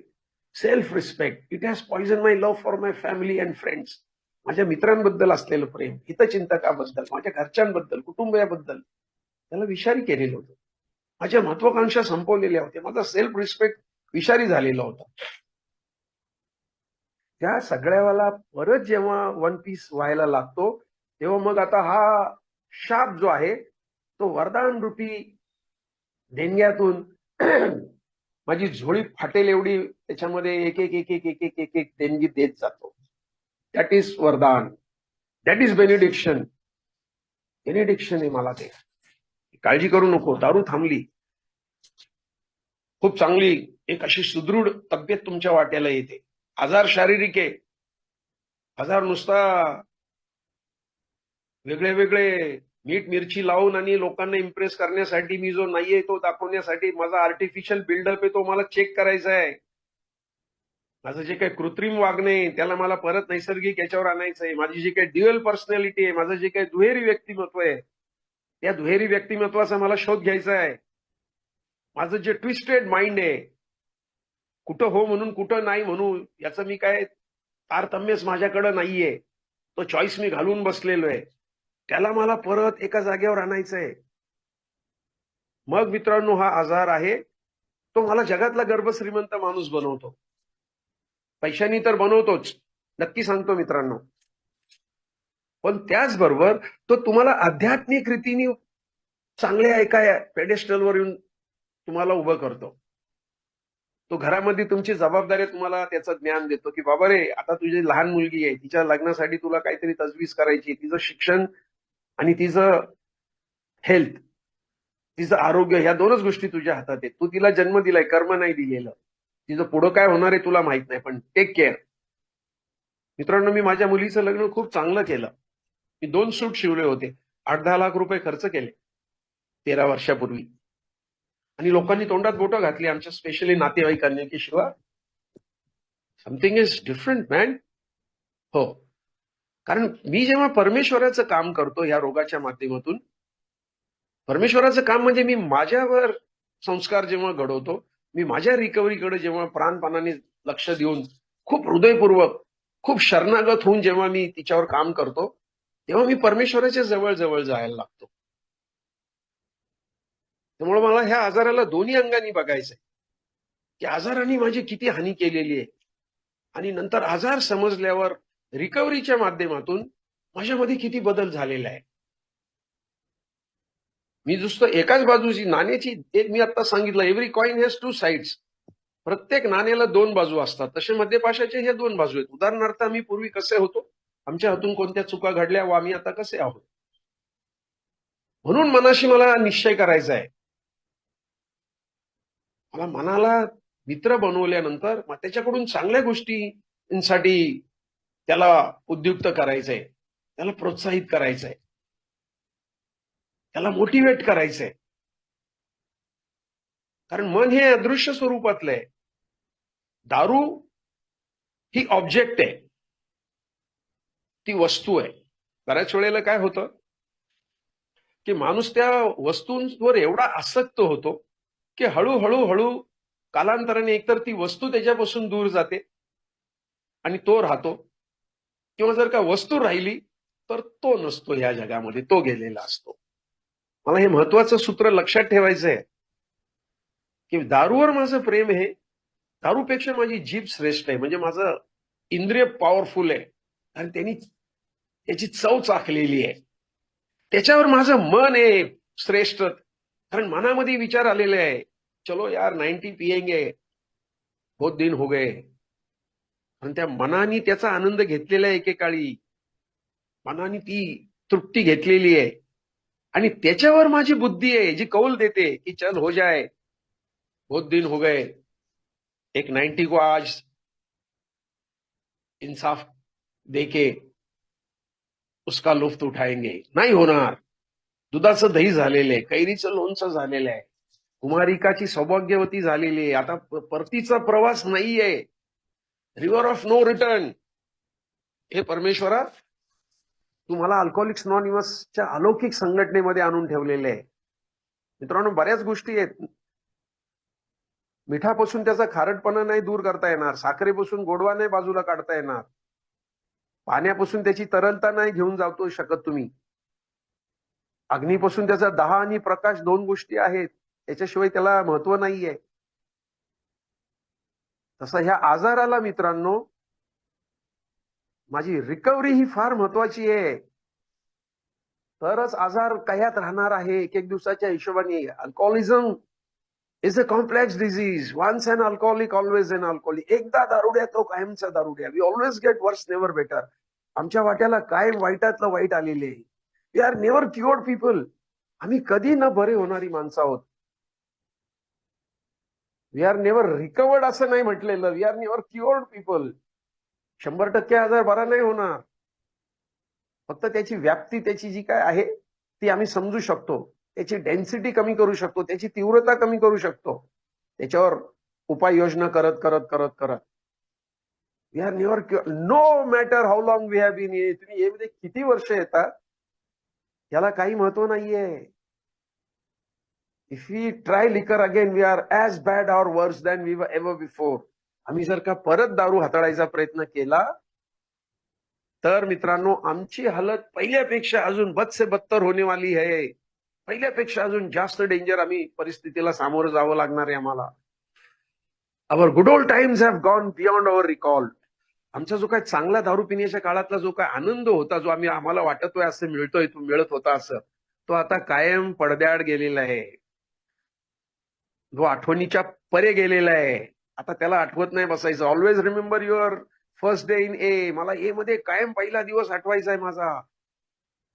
self respect. It has poison my love for my family and friends. माझ्या मित्रांबद्दल असलेलं प्रेम, हितचिंतकाबद्दल, माझ्या घरच्यांबद्दल, कुटुंबियाबद्दल त्याला विषारी केलेलं होतं. माझ्या महत्वाकांक्षा संपवलेल्या होत्या. माझा सेल्फ रिस्पेक्ट विषारी झालेला होता. त्या सगळ्याला परत जेव्हा वन पीस व्हायला लागतो तेव्हा मग आता हा शाप जो आहे तो वरदान रूपी देणग्यातून माझी झोळी फाटेल एवढी त्याच्यामध्ये एक एक एक एक एक एक एक एक देणगी देत जातो. दॅट इज वरदान. That is benediction. बेनिडिक्शन आहे मला ते. काळजी करू नको, दारू थांबली, खूप चांगली एक अशी सुदृढ तब्येत तुमच्या वाट्याला येते. आजार शारीरिक आहे, आजार नुसता वेगळे वेगळे मीठ मिरची लावून आणि लोकांना इम्प्रेस करण्यासाठी, मी जो नाहीये तो दाखवण्यासाठी माझा आर्टिफिशियल बिल्डअप आहे तो मला चेक करायचा आहे. माझं जे काही कृत्रिम वागणे त्याला मला परत नैसर्गिक याच्यावर आणायचं आहे. माझी जी काही ड्युअल पर्सनॅलिटी आहे, माझं जे काही दुहेरी व्यक्तिमत्व आहे, त्या दुहेरी व्यक्तिमत्वाचा मला शोध घ्यायचा आहे. माझं जे ट्विस्टेड माइंड आहे, कुठं हो म्हणून कुठं नाही म्हणू याचं मी काय तारतम्यच माझ्याकडे नाहीये. तो चॉईस मी घालून बसलेलो आहे. त्याला मला परत एका जागेवर आणायचंय. मग मित्रांनो हा आजार आहे तो मला जगातला गर्भश्रीमंत माणूस बनवतो. पैशानी तर बनवतोच, नक्की सांगतो मित्रांनो. पण त्याचबरोबर तो तुम्हाला आध्यात्मिक रीतीने चांगल्या एका पेडेस्टलवर येऊन तुम्हाला उभं करतो. तो घरामध्ये तुमची जबाबदारी तुम्हाला त्याचं ज्ञान देतो की बाबा रे, आता तुझी लहान मुलगी आहे, तिच्या लग्नासाठी तुला काहीतरी तजवीज करायची, तिचं शिक्षण आणि तिचं हेल्थ, तिचं आरोग्य, ह्या दोनच गोष्टी तुझ्या हातात आहेत. तू तिला जन्म दिलाय, कर्म नाही दिलेलं. तिचं पुढं काय होणार आहे तुला माहित नाही, पण टेक केअर. मित्रांनो मी माझ्या मुलीचं लग्न खूप चांगलं केलं. मी 2 सूट शिवले होते. 8-10 लाख रुपये खर्च केले 13 वर्षापूर्वी. आणि लोकांनी तोंडात बोटं घातली आमच्या, स्पेशली नातेवाईकांनी, की Shiva something is different man. हो, कारण मी जेव्हा परमेश्वराचं काम करतो ह्या रोगाच्या माध्यमातून, परमेश्वराचं काम म्हणजे मी माझ्यावर संस्कार जेव्हा घडवतो, मी माझ्या रिकव्हरीकडे जेव्हा प्राणपणाने लक्ष देऊन खूप हृदयपूर्वक, खूप शरणागत होऊन जेव्हा मी तिच्यावर काम करतो, तेव्हा मी परमेश्वराच्या जवळ जवळ जायला लागतो. त्यामुळे मला ह्या आजाराला दोन्ही अंगाने बघायचंय, की आजाराने माझी किती हानी केलेली आहे आणि नंतर आजार समजल्यावर रिकव्हरीच्या माध्यमातून माझ्यामध्ये किती बदल झालेला आहे. मी नुसतं एकाच बाजूची नाण्याची एक मी आता सांगितलं, every coin has two sides. प्रत्येक नाण्याला दोन बाजू असतात. तसे मध्यपाशाचे हे दोन बाजू आहेत. उदाहरणार्थ आम्ही पूर्वी कसे होतो, आमच्या हातून कोणत्या चुका घडल्या व आम्ही आता कसे आहोत. म्हणून मनाशी मला निश्चय करायचा आहे. मला मनाला मित्र बनवल्यानंतर मग त्याच्याकडून चांगल्या गोष्टींसाठी त्याला उद्युक्त करायचंय, त्याला प्रोत्साहित करायचंय, त्याला मोटिवेट करायचंय. कारण मन हे अदृश्य स्वरूपातलं आहे. दारू ही ऑब्जेक्ट आहे, ती वस्तू आहे. बऱ्याच वेळेला काय होतं, की माणूस त्या वस्तूंवर एवढा आसक्त होतो की हळूहळू कालांतराने एकतर ती वस्तू त्याच्यापासून दूर जाते आणि तो राहतो, किंवा जर का वस्तू राहिली तर तो नसतो ह्या जगामध्ये, तो गेलेला असतो. मला हे महत्वाचं सूत्र लक्षात ठेवायचं आहे की दारूवर माझं प्रेम आहे, दारूपेक्षा माझी जीभ श्रेष्ठ आहे. म्हणजे माझं इंद्रिय पॉवरफुल आहे आणि त्यांनी त्याची चव चाखलेली आहे. त्याच्यावर माझं मन आहे श्रेष्ठ, कारण मनामध्ये विचार आलेले आहे, चलो यार 90 पिएंगे, बहुत दिन हो गए. आणि त्या मनाने त्याचा आनंद घेतलेला आहे. एकेकाळी मनाने ती तृप्ती घेतलेली आहे आणि त्याच्यावर माझी बुद्धी आहे जी कौल देते की चल हो जाए, बहुत दिन हो गए, एक 90 को आज इंसाफ देके उसका लुफ्त उठाएंगे. नाही होणार. दुधाचं दही झालेलं आहे, कैरीचं लोणचं झालेलं आहे, कुमारिकाची सौभाग्यवती झालेली आहे. आता परतीचा प्रवास नाहीये, रिव्हर ऑफ नो रिटर्न. हे परमेश्वरा तू मला अल्कोहोलिक्स अनॉनिमसच्या अलौकिक संघटनेमध्ये आणून ठेवलेले आहे. मित्रांनो, बऱ्याच गोष्टी आहेत. मिठापासून त्याचा खारटपणा नाही दूर करता येणार, साखरेपासून गोडवा नाही बाजूला काढता येणार, पाण्यापासून त्याची तरलता नाही घेऊन जाऊ शकत तुम्ही, अग्नीपासून त्याचा दाह आणि प्रकाश दोन गोष्टी आहेत, त्याच्याशिवाय त्याला महत्व नाहीये. तसं ह्या आजाराला मित्रांनो माझी रिकव्हरी ही फार महत्वाची आहे. तरच आजार काह्यात राहणार आहे एक एक दिवसाच्या हिशोबाने. Alcoholism is a complex disease. Once an alcoholic always an alcoholic. एकदा दारुड्या तो कायमचा दारुड्या. We always get worse, never better. आमच्या वाट्याला काय वाईटातलं वाईट आलेले आहे. We are never cured people. आम्ही कधी न बरे होणारी माणसं आहोत. वी आर नेव्हर रिकवर्ड असं नाही म्हटलेलं, we are never cured people. 100% आजार बरा नाही होणार. फक्त त्याची व्याप्ती, त्याची जी काय आहे ती आम्ही समजू शकतो, त्याची डेन्सिटी कमी करू शकतो, त्याची तीव्रता कमी करू शकतो, त्याच्यावर उपाययोजना करत करत करत करत. We are never no matter how long we have been. तुम्ही यामध्ये किती वर्ष येतात याला काही महत्व नाहीये. If we try liquor again we are as bad or worse than we were ever before. आम्ही जर का परत दारू हाताळायचा प्रयत्न केला तर मित्रांनो आमची हालत पहिल्यापेक्षा अजून बद से बदतर होने वाली है. पहिल्यापेक्षा अजून जास्त डेंजर आम्ही परिस्थितीला सामोरं जावं लागणार आहे आम्हाला. Our good old times have gone beyond our recall. आमचा जो काय चांगला दारू पिण्याच्या काळातला जो काय आनंद होता, जो आम्हाला वाटतोय असं मिळतोय, तो मिळत होता असं, तो आता कायम पडद्याआड गेलेला आहे. जो आठवणीच्या परे गेलेला आहे. आता त्याला आठवत नाही बसायचं. Always remember your first day in A. मला ए मध्ये कायम पहिला दिवस आठवायचा आहे माझा.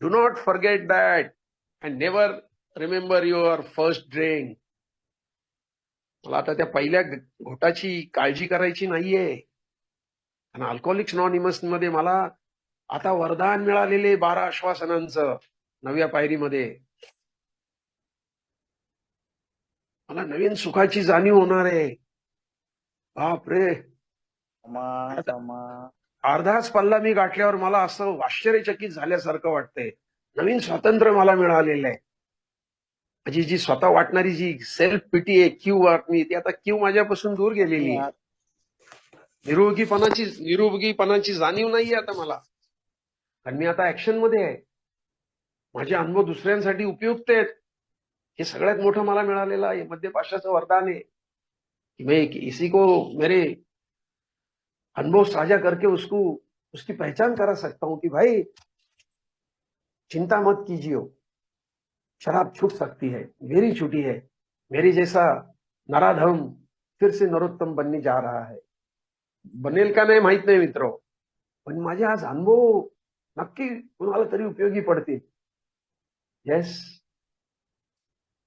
Do not forget that and never remember your first drink. मला आता त्या पहिल्या घोटाची काळजी करायची नाहीये. आणि अल्कोहोलिक्स अनॉनिमस मध्ये मला आता वरदान मिळालेले 12 आश्वासनांचं नव्या पायरीमध्ये. मला नवीन सुखाची जाणीव होणार आहे. बापरे, अर्धाच पल्ला मी गाठल्यावर मला असं आश्चर्यचकित झाल्यासारखं वाटतंय. नवीन स्वातंत्र्य मला मिळालेलं आहे. माझी जी स्वतः वाटणारी जी सेल्फ पिटी आहे, क्यू वाटणी, ती आता क्यू माझ्यापासून दूर गेलेली आहे. निरोगीपणाची जाणीव नाहीये आता मला, कारण मी आता ऍक्शन मध्ये आहे. माझे अनुभव दुसऱ्यांसाठी उपयुक्त आहेत. हे सगळ्यात मोठं मला मिळालेलं आहे मद्यपाशाचं वरदान आहे की मैं किसी को मेरे अनुभव साझा करके उसको उसकी पहचान करा सकता हूं कि भाई चिंता मत कीजिए, शराब छूट सकती है, मेरी छुटी है, मेरी जैसा नराधम फिर से नरोत्तम बनने जा रहा है. बनेल का नाही माहित नाही मित्र, पण माझे आज अनुभव नक्की कुणाला तरी उपयोगी पडतील. येस.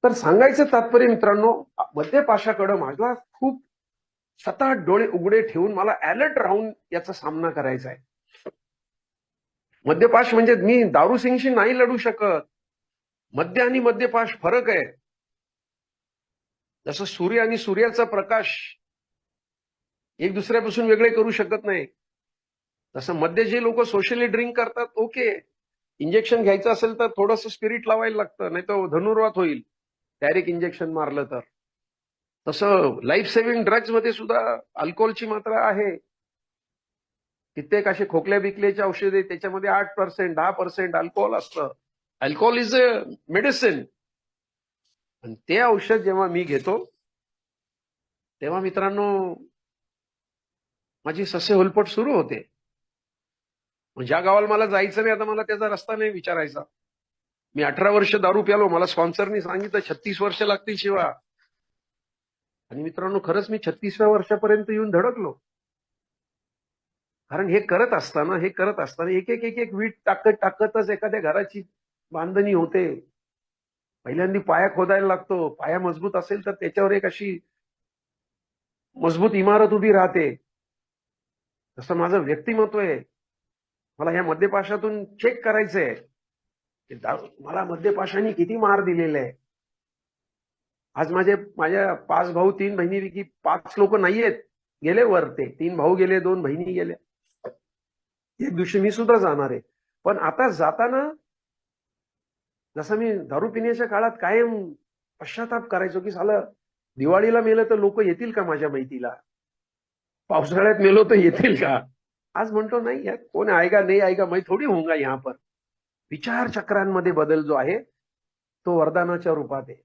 तर सांगायचं तात्पर्य मित्रांनो, मद्यपाशाकडे माझा खूप सतत डोळे उघडे ठेवून मला अलर्ट राहून याचा सामना करायचा आहे. मद्यपाश म्हणजे मी दारूसिंगशी नाही लढू शकत. मद्य आणि मद्यपाश फरक आहे. जसं सूर्य आणि सूर्याचा प्रकाश एक दुसऱ्यापासून वेगळे करू शकत नाही, तसं मद्य जे लोक सोशली ड्रिंक करतात, ओके, इंजेक्शन घ्यायचं असेल तर थोडंसं स्पिरिट लावायला लागतं, नाही तर धनुर्वात होईल डायरेक्ट इंजेक्शन मारलं तर. तसं लाईफ सेव्हिंग ड्रग्ज मध्ये सुद्धा अल्कोहोलची मात्रा आहे. कित्येक असे खोकल्या बिकल्याचे औषधे त्याच्यामध्ये 8%, 10% अल्कोहोल असतं. Alcohol is a medicine. आणि ते औषध जेव्हा मी घेतो तेव्हा मित्रांनो माझी सस्य होलपट सुरू होते. ज्या गावाला मला जायचं नाही, आता मला त्याचा रस्ता नाही विचारायचा. मी 18 वर्ष दारू प्यालो, मला स्पॉन्सरनी सांगितलं 36 वर्ष लागतील शिवा. आणि मित्रांनो खरंच मी 36व्या वर्षापर्यंत येऊन धडकलो. कारण हे करत असताना एक एक एक एक वीट टाकतच एखाद्या घराची बांधणी होते. पहिल्यांदा पाया खोदायला लागतो. पाया मजबूत असेल तर त्याच्यावर एक अशी मजबूत इमारत उभी राहते. तसं माझं व्यक्तिमत्व आहे. मला ह्या मद्यपाशातून चेक करायचंय की मला मद्यपाशाने किती मार दिलेला आहे. आज माझ्या 5 भाऊ 3 बहिणीपैकी 5 लोक नाहीयेत, गेले वर. ते 3 भाऊ गेले, 2 बहिणी गेल्या. एक दिवशी मी सुद्धा जाणार आहे. पण आता जाताना जसं मी दारू पिण्याच्या काळात कायम पश्चाताप करायचो की साला दिवाळीला मेलं तर लोक येतील का माझ्या मैतीला, पावसाळ्यात मेलो तर येतील का. आज म्हणतो नाही यार, कोण आएगा नाही आएगा, मैं थोडी होऊंगा यहाँ पर. विचार चक्रांमध्ये बदल जो आहे तो वरदानाच्या रूपात आहे.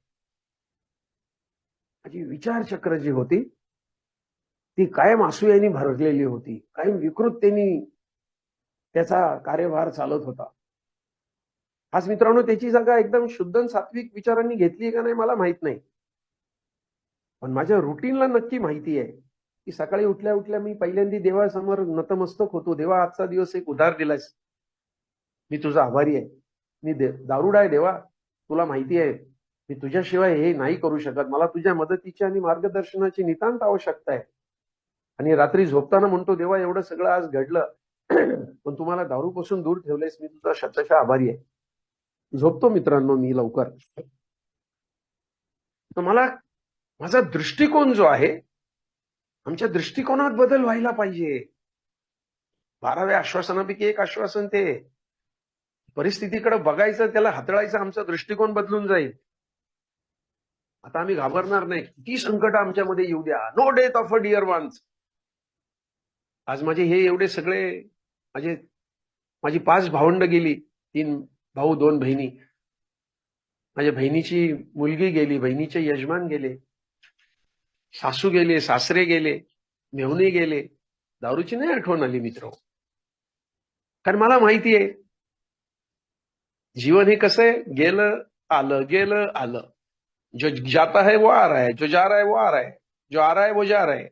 माझी विचार चक्र जी होती ती कायम असूयानी भरलेली होती, कायम विकृततेने त्याचा कार्यभार चालत होता. आज मित्रांनो त्याची जागा एकदम शुद्ध सात्विक विचारांनी घेतली का नाही मला माहित नाही, पण माझ्या रुटीनला नक्की माहिती आहे की सकाळी उठल्या उठल्या मी पहिल्यांदा देवासमोर नतमस्तक होतो. देवा, आजचा दिवस एक उधार दिलास, मी तुझा आभारी आहे. मी दारुडा आहे देवा, तुला माहिती आहे मी तुझ्याशिवाय हे नाही करू शकत. मला तुझ्या मदतीची आणि मार्गदर्शनाची नितांत आवश्यकता आहे. आणि रात्री झोपताना म्हणतो देवा, एवढं सगळं आज घडलं पण तुम्हाला दारूपासून दूर ठेवलेस, मी तुझा शतशः आभारी आहे. झोपतो मित्रांनो मी लवकर. तर मला माझा दृष्टिकोन जो आहे, आमच्या दृष्टिकोनात बदल व्हायला पाहिजे. 12व्या आश्वासनापैकी एक आश्वासन ते परिस्थितीकडे बघायचं, त्याला हाताळायचं, आमचा दृष्टिकोन बदलून जाईल. आता आम्ही घाबरणार नाही, किती संकट आमच्यामध्ये येऊ द्या. No death of a dear ones. आज माझे हे एवढे सगळे माझी 5 भावंड गेली, 3 भाऊ 2 बहिणी. माझ्या बहिणीची मुलगी गेली, बहिणीचे यजमान गेले, सासू गेले, सासरे गेले, मेहुणे गेले. दारूची नाही आठवण आली मित्र, कारण मला माहिती आहे जीवन हे कसं आहे, गेलं आलं, गेलं आलं. जो जाता है वो आ रहा है, जो जा रहा है वो आ रहा है, जो आ रहा है वो जा रहा है.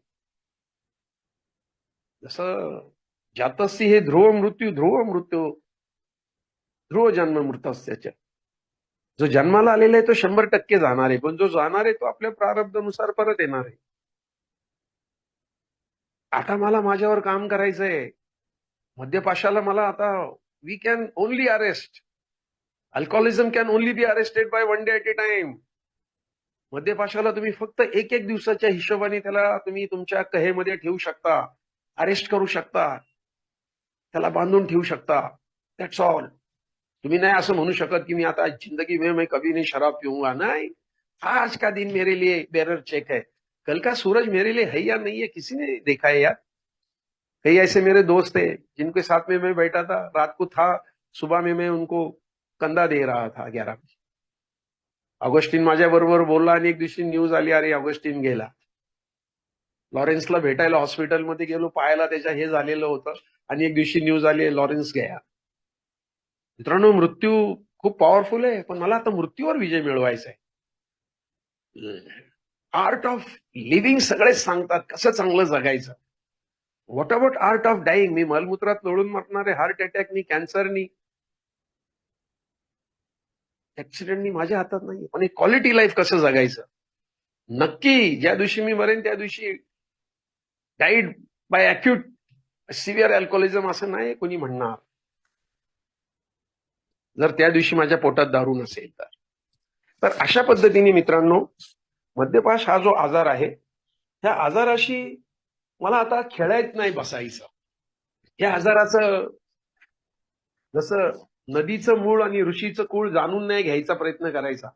जसं जातस्य हे ध्रुव मृत्यू, ध्रुव मृत्यू, ध्रुव जन्म मृतस्याच्या. जो जन्माला आलेला आहे तो 100% जाणार आहे, पण जो जाणार आहे तो आपल्या प्रारब्धानुसार परत येणार आहे. आता मला माझ्यावर काम करायचंय. मद्यपाशाला मला आता we can only arrest. Alcoholism can only be arrested by 1 day at a time. मद्यपाशाला तुम्ही फक्त एक दिवसाच्या हिशोबाने त्याला तुम्ही तुमच्या कहेमध्ये ठेवू शकता, अरेस्ट करू शकता, त्याला बांधून ठेवू शकता. That's all. तुम्ही नाही असं म्हणू शकत की मी आता जिंदगी में मैं कभी नहीं शराब पीऊंगा. नहीं, आज का दिन मेरे लिए बेरर चेक है. कल का सूरज मेरे लिए है या नहीं है किसी ने देखा है यार. कई ऐसे मेरे दोस्त है जिनके साथ में मैं बैठा था, रात को था, सुबह में मैं उनको कंदा दे रहा था 11 बजे. ऑगस्टिन माझ्या बरोबर बोलला आणि एक दिवशी न्यूज आली, अरे ऑगस्टिन गेला. लॉरेन्सला भेटायला हॉस्पिटलमध्ये गेलो, पाहायला त्याच्या हे झालेलं होतं आणि एक दिवशी न्यूज आली लॉरेन्स गया. मित्रांनो, मृत्यू खूप पॉवरफुल आहे, पण मला आता मृत्यूवर विजय मिळवायचा आहे. आर्ट ऑफ लिव्हिंग सगळेच सांगतात कसं चांगलं जगायचं. What about art of dying? मी मलमूत्रात लोळून मरणारे, हार्ट अटॅकनी, कॅन्सरनी, ऍक्सिडेंटनी माझ्या हातात नाही. पण एक क्वालिटी लाईफ कसं जगायचं. नक्की ज्या दिवशी मी मरेन त्या दिवशी died bye acute severe alcoholism असं नाही कोणी म्हणणार, जर त्या दिवशी माझ्या पोटात दारू नसेल तर. तर अशा पद्धतीने मित्रांनो, मद्यपाश हा जो आजार आहे, त्या आजाराशी मला आता खेळायत नाही बसायचं. या आजाराचं जसं नदीचं मूळ आणि ऋषीचं कुळ जाणून नाही घ्यायचा प्रयत्न करायचा,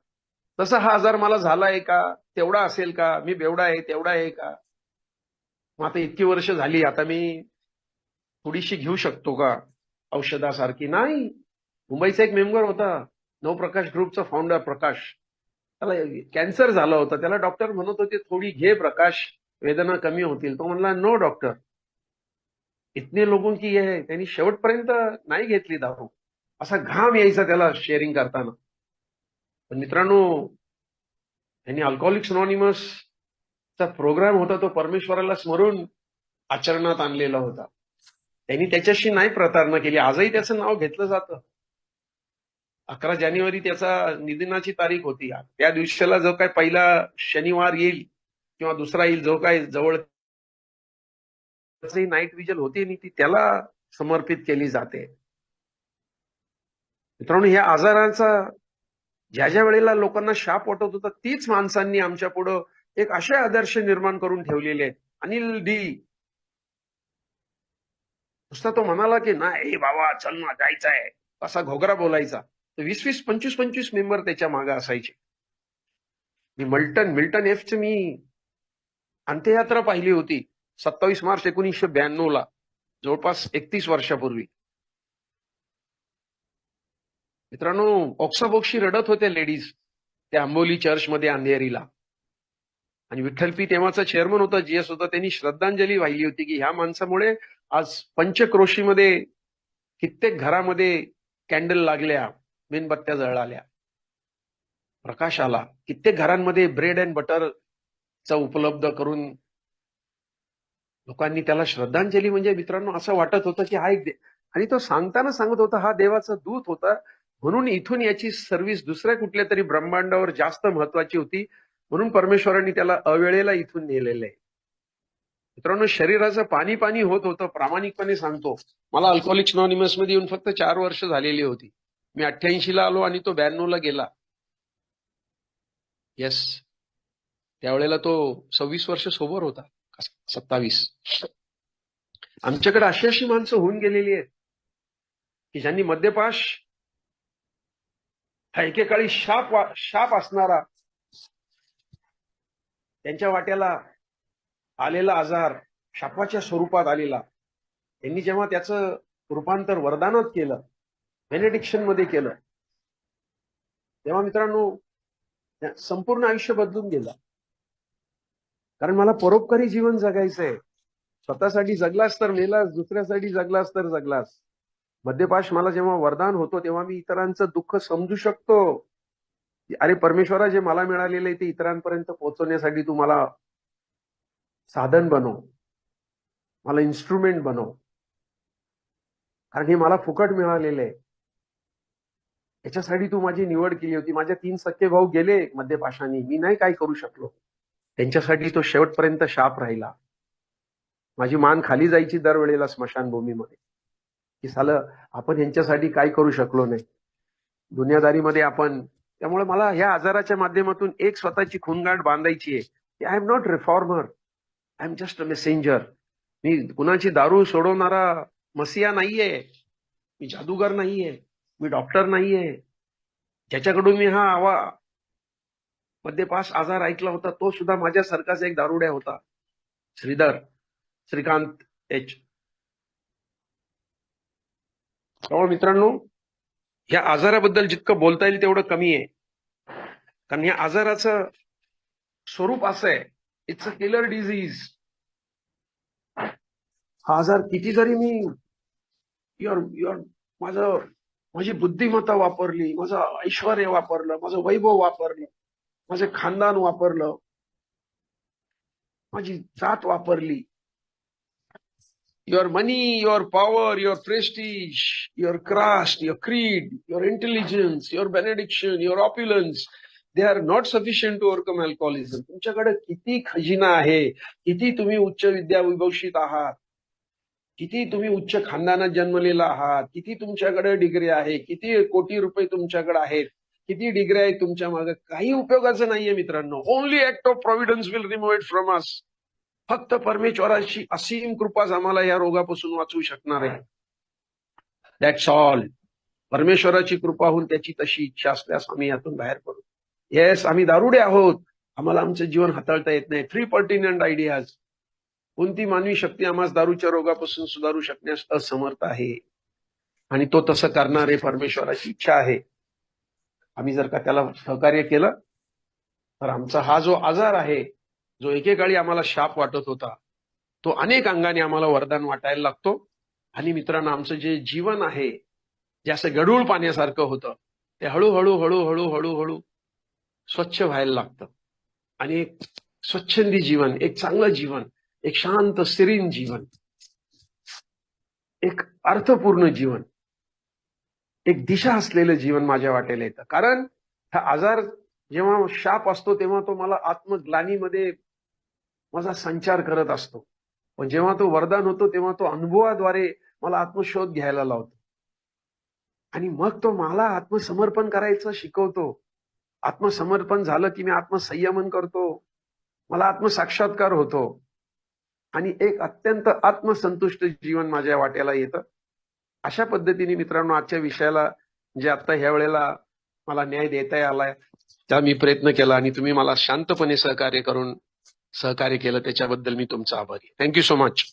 तसा हा आजार मला झालाय का, तेवढा असेल का, मी बेवडा आहे तेवढा आहे का, मग आता इतकी वर्ष झाली, आता मी थोडीशी घेऊ शकतो का औषधासारखी. नाही. मुंबईचा एक मेंबर होता, नवप्रकाश ग्रुपचा फाउंडर प्रकाश, त्याला कॅन्सर झाला होता. त्याला डॉक्टर म्हणत होते थोडी घे प्रकाश, वेदना कमी होतील. तो म्हणला नो डॉक्टर, इतने लोगों की है. त्यांनी शेवटपर्यंत नाही घेतली दारू. असा घाम यायचा त्याला शेअरिंग करताना. पण मित्रांनो, त्यांनी अल्कोहोलिक्स अनॉनिमस चा प्रोग्राम होता, तो परमेश्वराला स्मरून आचरणात आणलेला होता. त्यांनी त्याच्याशी नाही प्रतारणा केली. आजही त्याचं नाव घेतलं जातं. 11 जानेवारी त्याचा निधनाची तारीख होती. त्या दिवशीला जो काय पहिला शनिवार येईल किंवा दुसरा येईल, जो काय जवळ नाईट विजल होती आणि ती त्याला समर्पित केली जाते. मित्रांनो, या आजाराचा ज्या ज्या वेळेला लोकांना शाप वाटत होता, तीच माणसांनी आमच्या पुढं एक असे आदर्श निर्माण करून ठेवलेले आहेत. अनिल डी, नुसता तो म्हणाला की नाही बाबा चल ना जायचं आहे, असा घोगरा बोलायचा, तर 20-20, 25-25 मेंबर त्याच्या मागे असायचे. मी मिल्टन एफची मी अंत्ययात्रा पाहिली होती 27 मार्च 1992 जवळपास 31 वर्षापूर्वी. मित्रांनो, ओक्साबोक्शी रडत होत्या लेडीज त्या आंबोली चर्चमध्ये अंधेरीला. आणि विठ्ठल पी तेव्हाचा चेअरमन होता, जीएस होता, त्यांनी श्रद्धांजली वाहिली होती की ह्या माणसामुळे आज पंचक्रोशीमध्ये कित्येक घरामध्ये कॅन्डल लागल्या, मेणबत्त्या जळाल्या, प्रकाश आला. कित्येक घरांमध्ये ब्रेड अँड बटरचा उपलब्ध करून लोकांनी त्याला श्रद्धांजली. म्हणजे मित्रांनो, असं वाटत होतं की हा एक आणि तो सांगताना सांगत होता हा देवाचा दूत होता, म्हणून इथून याची सर्व्हिस दुसऱ्या कुठल्या तरी ब्रह्मांडावर जास्त महत्वाची होती, म्हणून परमेश्वरांनी त्याला अवेळेला इथून नेलेलं आहे. मित्रांनो, शरीराचं पाणी पाणी होत होतं. प्रामाणिकपणे सांगतो, मला अल्कोहोलिक्स अनॉनिमस मध्ये येऊन फक्त 4 वर्ष झालेली होती. मी 88ला आलो आणि तो 92ला गेला. येस, त्यावेळेला तो 26 वर्ष सोबर होता, 27. आमच्याकडे अशी अशी माणसं होऊन गेलेली आहेत की ज्यांनी मद्यपाश हा एकेकाळी शाप असणारा, त्यांच्या वाट्याला आलेला आजार शापाच्या स्वरूपात आलेला, त्यांनी जेव्हा त्याचं रूपांतर वरदानात केलं, बेनेडिक्शन मध्ये केलं, तेव्हा मित्रांनो संपूर्ण आयुष्य बदलून गेलं. कारण मला परोपकारी जीवन जगायचंय. स्वतःसाठी जगलास तर मेलास, दुसऱ्यासाठी जगलास तर जगलास. मद्यपाश मला जेव्हा वरदान होतो तेव्हा मी इतरांचं दुःख समजू शकतो. अरे परमेश्वरा, जे मला मिळालेलं आहे ते इतरांपर्यंत पोहोचवण्यासाठी तू मला साधन बनव, मला इन्स्ट्रुमेंट बनव, कारण हे मला फुकट मिळालेलं आहे. याच्यासाठी तू माझी निवड केली होती. माझे 3 सख्खे भाऊ गेले मद्यपाशाने, मी नाही काय करू शकलो. त्यांच्यासाठी तो शेवटपर्यंत शाप राहिला. माझी मान खाली जायची दरवेळेला स्मशानभूमीमध्ये की सालं आपण यांच्यासाठी काय करू शकलो नाही दुनियादारीमध्ये आपण. त्यामुळे मला ह्या आजाराच्या माध्यमातून एक स्वतःची खूणगाठ बांधायची आहे की I am not reformer, I am just a messenger. मी कुणाची दारू सोडवणारा मसिया नाहीये, मी जादूगर नाहीये, मी डॉक्टर नाहीये. ज्याच्याकडून मी हा मद्यपास आजार ऐकला होता तो सुद्धा माझ्यासारखाच एक दारुड्या होता, श्रीकांत एच. त्यामुळे मित्रांनो, या आजाराबद्दल जितकं बोलता येईल तेवढं कमी आहे. कारण या आजाराचं स्वरूप असं आहे, इट्स अ किलर डिझीज. हा आजार किती जरी मी युअर युअर माझी बुद्धिमत्ता वापरली, माझं ऐश्वर वापरलं, माझं वैभव वापरलं, माझं खानदान वापरलं, माझी जात वापरली, your money, your power, your prestige, your caste, your creed, your intelligence, your benediction, your opulence, they are not sufficient to overcome alcoholism. तुमच्याकडे किती खजिना आहे, किती तुम्ही उच्च विद्या विभूषित आहात, किती तुम्ही उच्च खानदानात जन्मलेला आहात, किती तुमच्याकडे डिग्री आहे, किती कोटी रुपये तुमच्याकडे आहेत, किती डिग्री आहेत तुमच्या मागे, काही उपयोगाचं नाहीये मित्रांनो. Only act of providence will remove it from us. फक्त परमेश्वराची असीम कृपाच आम्हाला या रोगापासून वाचवू शकणार आहे. That's all. परमेश्वराची कृपा होऊन त्याची तशी इच्छा असल्यास आम्ही यातून बाहेर पडू. येस, आम्ही दारुडे आहोत, आम्हाला आमचं जीवन हाताळता येत नाही. 3 पर्टिनंट आयडियाज. कोणती मानवी शक्ती आम्हाला दारूच्या रोगापासून सुधारू शकण्यास असमर्थ आहे, आणि तो तसं करणारे परमेश्वराची इच्छा आहे. आम्ही जर का त्याला सहकार्य केलं तर आमचा हा जो आजार आहे, जो एकेकाळी आम्हाला शाप वाटत होता, तो अनेक अंगाने आम्हाला वरदान वाटायला लागतो. आणि मित्रांनो, आमचं जे जीवन आहे, जे असं गढूळ पाण्यासारखं होतं, ते हळूहळू हळूहळू हळूहळू स्वच्छ व्हायला लागतं. आणि एक स्वच्छंदी जीवन, एक चांगलं जीवन, एक शांत स्थिरीन जीवन, एक अर्थपूर्ण जीवन, एक दिशा असलेलं जीवन माझ्या वाटेला येतं. कारण हा आजार जेव्हा शाप असतो तेव्हा तो मला आत्मग्लानीमध्ये माझा संचार करत असतो. पण जेव्हा तो वरदान होतो तेव्हा तो अनुभवाद्वारे मला आत्मशोध घ्यायला लावतो. आणि मग तो मला आत्मसमर्पण करायचं शिकवतो. आत्मसमर्पण झालं की मी आत्मसंयमन करतो, मला आत्मसाक्षात्कार होतो, आणि एक अत्यंत आत्मसंतुष्ट जीवन माझ्या वाट्याला येतं. अशा पद्धतीने मित्रांनो, आजच्या विषयाला जे आता ह्या वेळेला मला न्याय देता आलाय, त्या मी प्रयत्न केला, आणि तुम्ही मला शांतपणे सहकार्य केलं, त्याच्याबद्दल मी तुमचा आभारी. Thank you so much.